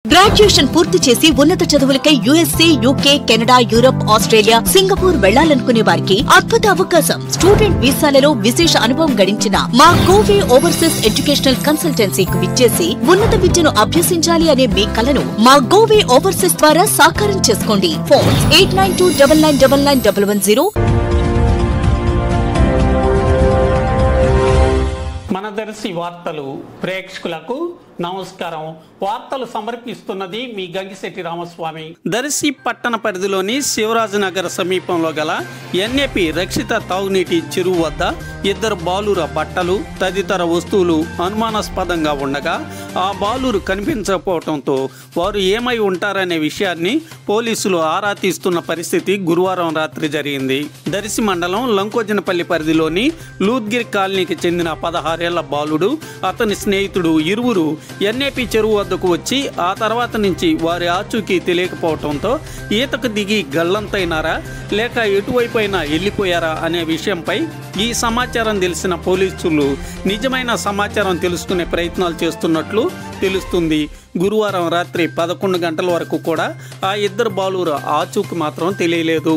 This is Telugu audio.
గ్రాడ్యుయేషన్ పూర్తి చేసి ఉన్నత చదువులకై USA, UK, Canada, Europe, Australia, Singapore వెళ్లాలనుకునే వారికి అద్భుత అవకాశం. స్టూడెంట్ వీసాలలో విశేష అనుభవం గడించిన మా గోవే ఓవర్సీస్ ఎడ్యుకేషనల్ కన్సల్టెన్సీకి విచ్చేసి ఉన్నత విద్యను అభ్యసించాలి అనే మీ కలను మా గోవే ఓవర్సీస్ ద్వారా సాకారం చేసుకోండి. ఫోన్ 8929991110. మన దర్శి వార్తలు ప్రేక్షకులకు నమస్కారం. వార్తలు సమర్పిస్తున్నది మీ గంగిశెట్టి రామస్వామి. దర్శి పట్టణ పరిధిలోని శివరాజనగర్ సమీపంలో గల ఎన్ఏపి రక్షిత తాగునీటి చెరువు వద్ద ఇద్దరు బాలుర బట్టలు తదితర వస్తువులు అనుమానాస్పదంగా ఉండగా ఆ బాలురు కనిపించకపోవడంతో వారు ఏమై ఉంటారనే విషయాన్ని పోలీసులు ఆరా తీస్తున్న పరిస్థితి గురువారం రాత్రి జరిగింది. దర్శి మండలం లంకోజనపల్లి పరిధిలోని లూద్గిరి కాలనీకి చెందిన 16 ఏళ్ల బాలుడు అతని స్నేహితుడు ఇరువురు ఎన్ఏపి చెరువు వద్దకు వచ్చి ఆ తర్వాత నుంచి వారి ఆచూకీ తెలియకపోవడంతో ఈతకు దిగి గల్లంతైనారా లేక ఎటువైపు అయినా వెళ్ళిపోయారా అనే విషయంపై ఈ సమాచారం తెలిసిన పోలీసులు నిజమైన సమాచారం తెలుసుకునే ప్రయత్నాలు చేస్తున్నట్లు తెలుస్తుంది. గురువారం రాత్రి 11 గంటల వరకు కూడా ఆ ఇద్దరు బాలుర ఆచూకీ మాత్రం తెలియలేదు.